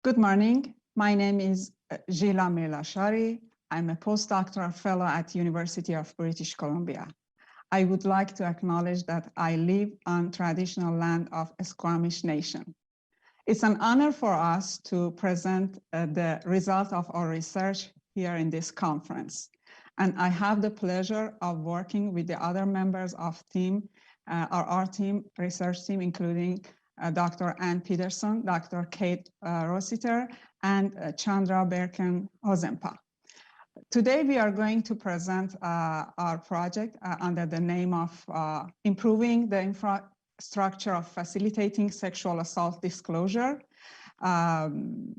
Good morning. My name is Gila Mirlashari. I'm a postdoctoral fellow at University of British Columbia. I would like to acknowledge that I live on traditional land of Squamish Nation. It's an honor for us to present the result of our research here in this conference. And I have the pleasure of working with the other members of our team, research team, including Dr. Ann Peterson, Dr. Kate Rossiter, and Chandra Berken-Ozempa. Today, we are going to present our project under the name of Improving the Infrastructure of Facilitating Sexual Assault Disclosure among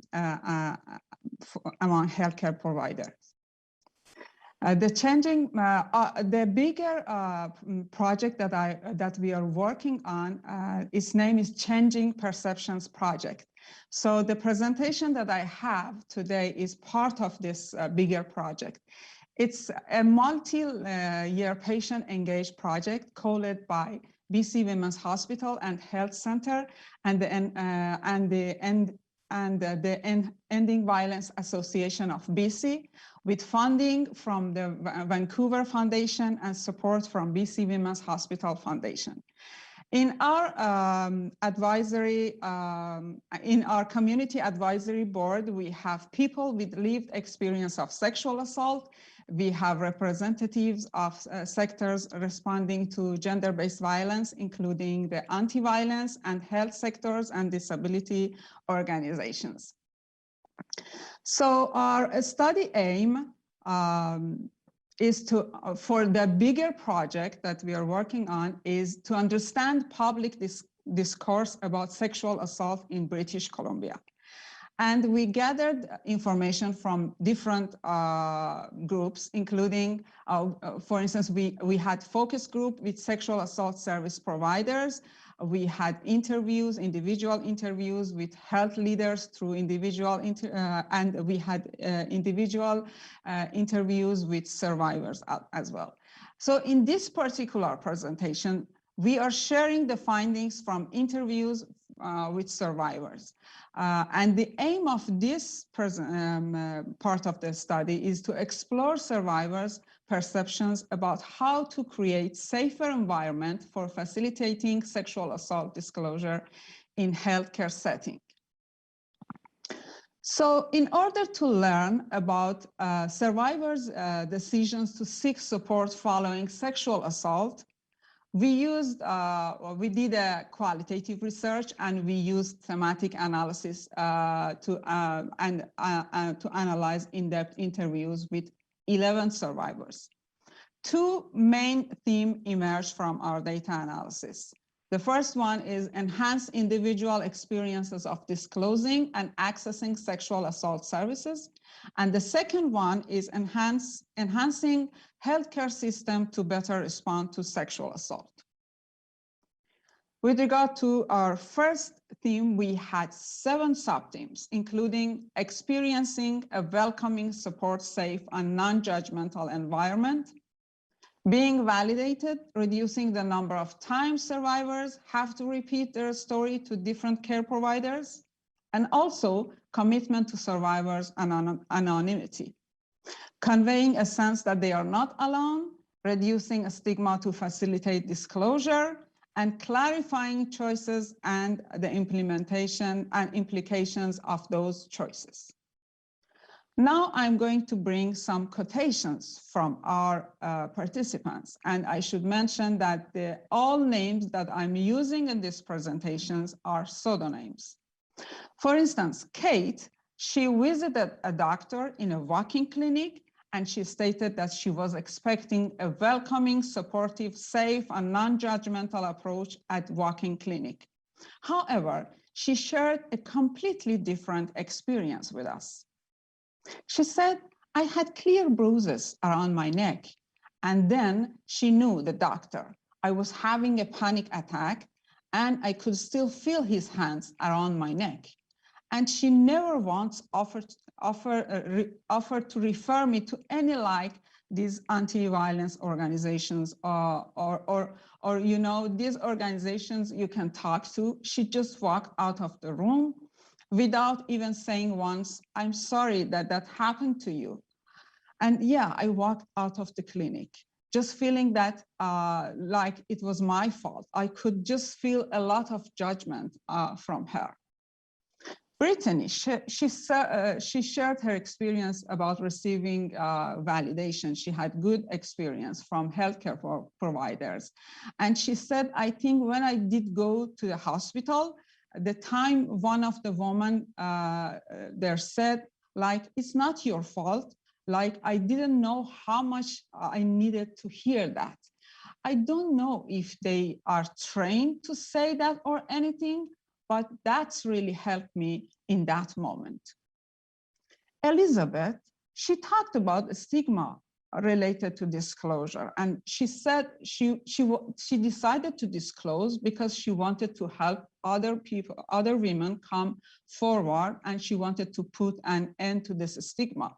healthcare providers. The bigger project that we are working on, its name is Changing Perceptions Project. So the presentation that I have today is part of this bigger project. It's a multi-year patient-engaged project co-led by BC Women's Hospital and Health Center and the Ending Violence Association of BC, with funding from the Vancouver Foundation and support from BC Women's Hospital Foundation. In our community advisory board, we have people with lived experience of sexual assault. We have representatives of sectors responding to gender-based violence, including the anti-violence and health sectors and disability organizations. So our study aim is for the bigger project that we are working on is to understand public discourse about sexual assault in British Columbia. And we gathered information from different groups, including, for instance, we had focus group with sexual assault service providers. We had individual interviews with health leaders through and we had individual interviews with survivors as well. So in this particular presentation, we are sharing the findings from interviews with survivors. And the aim of this part of the study is to explore survivors' perceptions about how to create safer environment for facilitating sexual assault disclosure in healthcare setting. So in order to learn about survivors' decisions to seek support following sexual assault, we did a qualitative research and we used thematic analysis to analyze in-depth interviews with 11 survivors. Two main themes emerged from our data analysis. The first one is enhance individual experiences of disclosing and accessing sexual assault services. And the second one is enhancing healthcare system to better respond to sexual assault. With regard to our first theme, we had 7 sub-themes, including experiencing a welcoming, support, safe, and non-judgmental environment, being validated, reducing the number of times survivors have to repeat their story to different care providers, and also commitment to survivors' anonymity, conveying a sense that they are not alone, reducing a stigma to facilitate disclosure, and clarifying choices and the implementation and implications of those choices. Now I'm going to bring some quotations from our participants. And I should mention that all names that I'm using in these presentations are pseudonyms. For instance, Kate, she visited a doctor in a walk-in clinic, and she stated that she was expecting a welcoming, supportive, safe, and non-judgmental approach at walk-in clinic. However, she shared a completely different experience with us. She said, I had clear bruises around my neck, and then she knew the doctor. I was having a panic attack, and I could still feel his hands around my neck. And she never once offered to refer me to any like these anti-violence organizations or you know, these organizations you can talk to. She just walked out of the room without even saying once, I'm sorry that that happened to you. And yeah, I walked out of the clinic, just feeling that like it was my fault. I could just feel a lot of judgment from her. Brittany, she shared her experience about receiving validation. She had good experience from healthcare providers. And she said, I think when I did go to the hospital, the time one of the women there said, like, it's not your fault. Like, I didn't know how much I needed to hear that. I don't know if they are trained to say that or anything, but that's really helped me in that moment. Elizabeth, she talked about stigma related to disclosure. And she said she decided to disclose because she wanted to help other people, other women come forward, and she wanted to put an end to this stigma.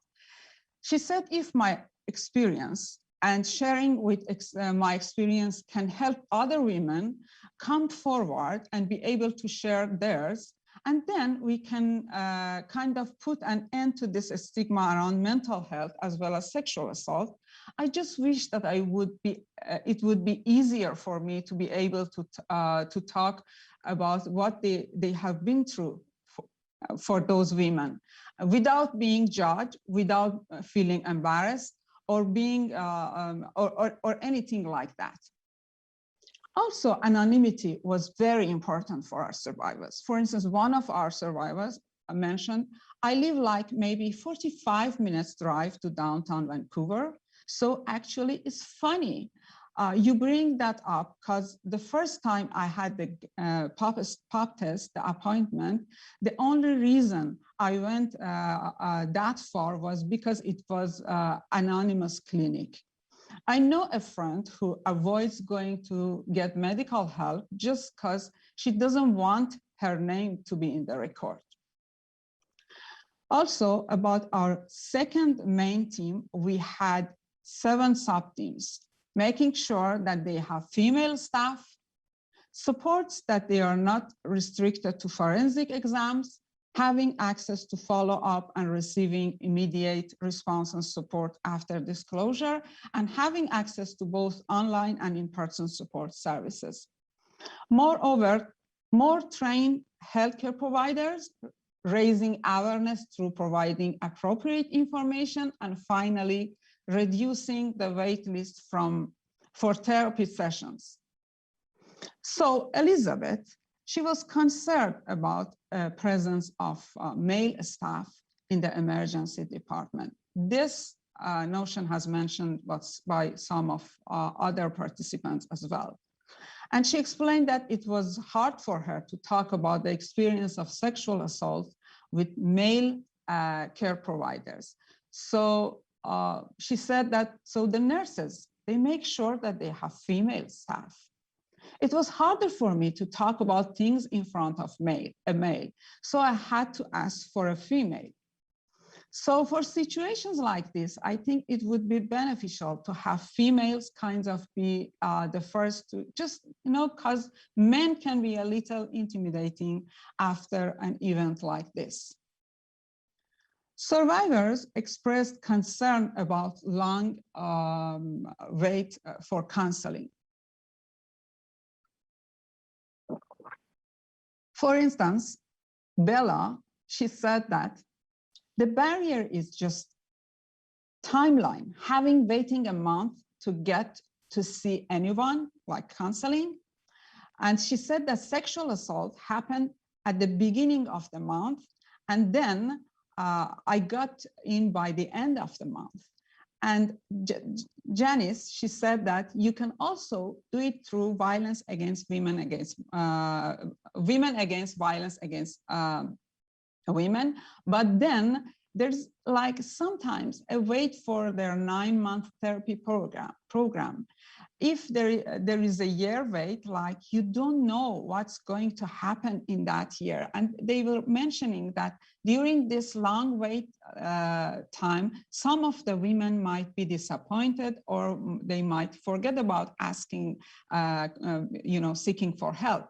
She said, if my experience and sharing with my experience can help other women come forward and be able to share theirs, and then we can kind of put an end to this stigma around mental health as well as sexual assault. I just wish that it would be easier for me to be able to talk about what they have been through for those women without being judged, without feeling embarrassed, or being or anything like that. Also, anonymity was very important for our survivors. For instance, one of our survivors mentioned, I live like maybe 45 minutes drive to downtown Vancouver. So actually it's funny. You bring that up because the first time I had the pop test, the appointment, the only reason I went that far was because it was anonymous clinic. I know a friend who avoids going to get medical help just because she doesn't want her name to be in the record. Also, about our second main team, we had 7 sub-teams, making sure that they have female staff, supports that they are not restricted to forensic exams, having access to follow up and receiving immediate response and support after disclosure, and having access to both online and in-person support services. Moreover, more trained healthcare providers, raising awareness through providing appropriate information, and finally, reducing the wait list for therapy sessions. So Elizabeth, she was concerned about presence of male staff in the emergency department. This notion has mentioned by some of other participants as well. And she explained that it was hard for her to talk about the experience of sexual assault with male care providers. So she said that, so the nurses, they make sure that they have female staff. It was harder for me to talk about things in front of a male. So I had to ask for a female. So for situations like this, I think it would be beneficial to have females kind of be the first to just, because men can be a little intimidating after an event like this. Survivors expressed concern about long wait for counseling. For instance, Bella, she said that the barrier is just timeline, waiting a month to get to see anyone, like counseling. And she said that sexual assault happened at the beginning of the month, and then I got in by the end of the month. And Janice, she said that you can also do it through violence against women against violence against women. But then there's like sometimes a wait for their 9-month therapy program. If there is a year wait, like you don't know what's going to happen in that year. And they were mentioning that during this long wait time, some of the women might be disappointed, or they might forget about asking, seeking for help.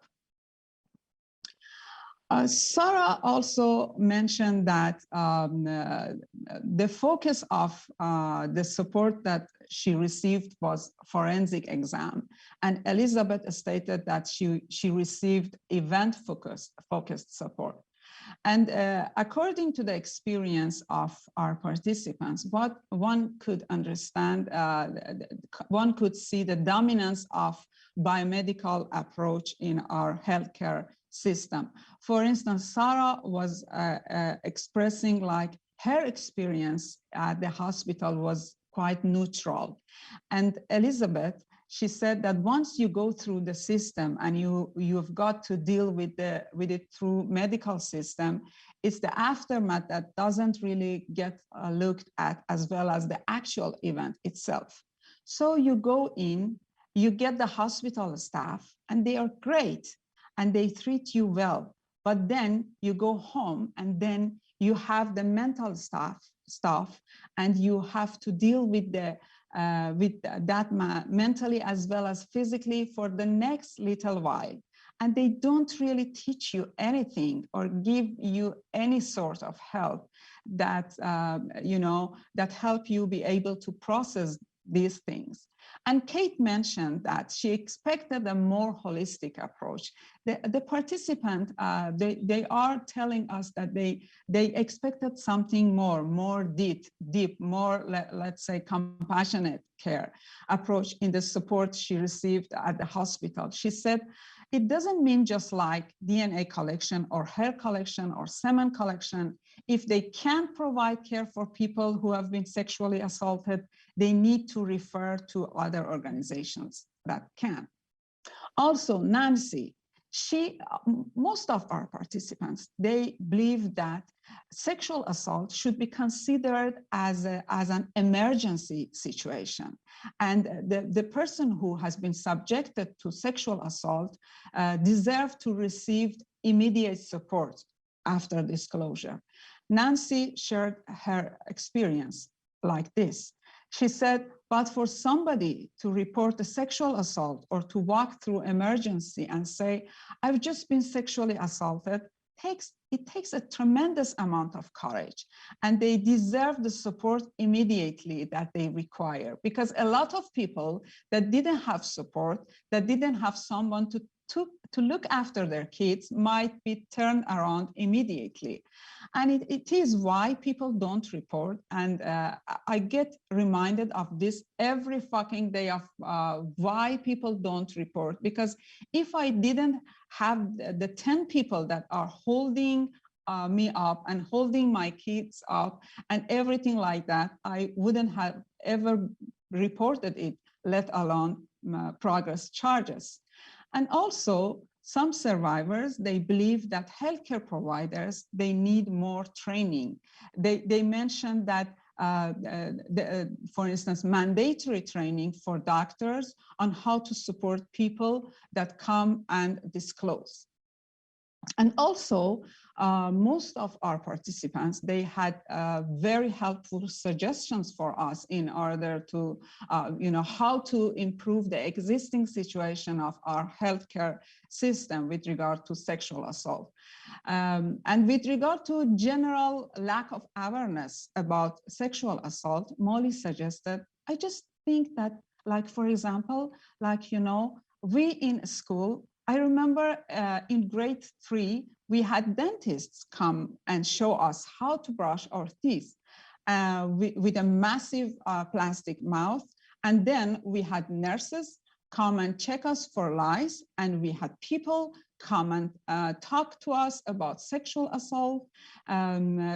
Sarah also mentioned that the focus of the support that she received was forensic exam, and Elizabeth stated that she received event-focused support. And according to the experience of our participants, what one could understand, one could see the dominance of biomedical approach in our healthcare system. For instance, Sarah was expressing like her experience at the hospital was quite neutral. And Elizabeth, she said that once you go through the system and you've got to deal with it through medical system, it's the aftermath that doesn't really get looked at, as well as the actual event itself. So you go in, you get the hospital staff, and they are great, and they treat you well. But then you go home, and then you have the mental stuff, and you have to deal with that mentally as well as physically for the next little while. And they don't really teach you anything or give you any sort of help that, that help you be able to process these things. And Kate mentioned that she expected a more holistic approach. The participant, they are telling us that they expected something more deep, more, let's say, compassionate care approach in the support she received at the hospital. She said, it doesn't mean just like DNA collection or hair collection or semen collection. If they can't provide care for people who have been sexually assaulted, they need to refer to other organizations that can. Also, Nancy, most of our participants, they believe that sexual assault should be considered as an emergency situation. And the person who has been subjected to sexual assault deserves to receive immediate support after disclosure. Nancy shared her experience like this. She said, but for somebody to report a sexual assault or to walk through emergency and say, I've just been sexually assaulted, it takes a tremendous amount of courage, and they deserve the support immediately that they require, because a lot of people that didn't have support, that didn't have someone to look after their kids, might be turned around immediately. And it is why people don't report. And I get reminded of this every fucking day of why people don't report. Because if I didn't have the 10 people that are holding me up and holding my kids up and everything like that, I wouldn't have ever reported it, let alone progress charges. And also, some survivors, they believe that healthcare providers, they need more training. They mentioned that, for instance, mandatory training for doctors on how to support people that come and disclose. And also, most of our participants, they had very helpful suggestions for us in order to, how to improve the existing situation of our healthcare system with regard to sexual assault. And with regard to general lack of awareness about sexual assault, Molly suggested, I just think that, like, for example, we in school, I remember in grade 3, we had dentists come and show us how to brush our teeth with a massive plastic mouth. And then we had nurses come and check us for lice, and we had people come and talk to us about sexual assault,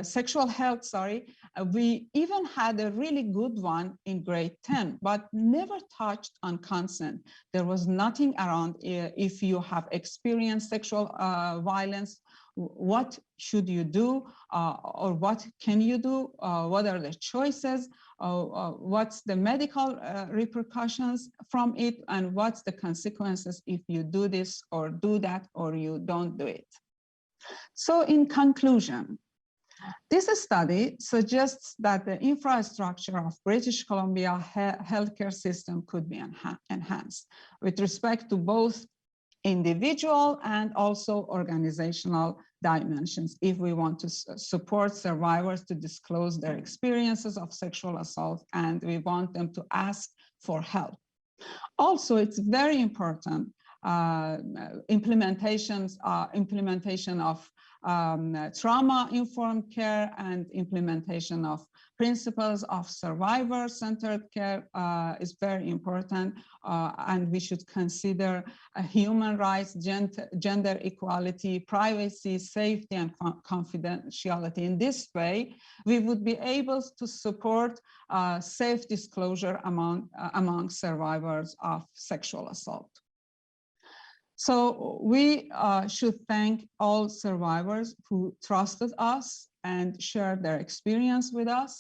sexual health, sorry. We even had a really good one in grade 10, but never touched on consent. There was nothing around if you have experienced sexual violence, what should you do, or what can you do, what are the choices, what's the medical repercussions from it, and what's the consequences if you do this or do that or you don't do it. So in conclusion, this study suggests that the infrastructure of British Columbia healthcare system could be enhanced with respect to both individual and also organizational dimensions if we want to support survivors to disclose their experiences of sexual assault, and we want them to ask for help. Also, it's very important implementation of trauma-informed care and implementation of principles of survivor-centered care is very important, and we should consider human rights, gender equality, privacy, safety, and confidentiality. In this way, we would be able to support safe disclosure among survivors of sexual assault. So we should thank all survivors who trusted us and shared their experience with us.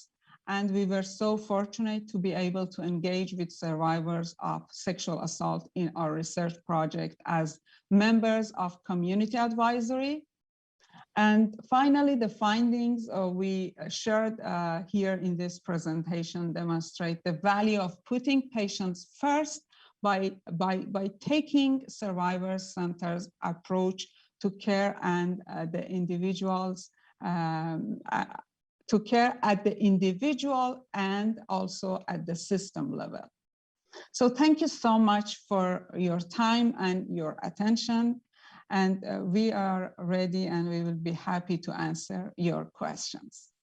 And we were so fortunate to be able to engage with survivors of sexual assault in our research project as members of community advisory. And finally, the findings we shared here in this presentation demonstrate the value of putting patients first by taking survivor-centered approach to care and the individuals, to care at the individual and also at the system level. So thank you so much for your time and your attention. And we are ready and we will be happy to answer your questions.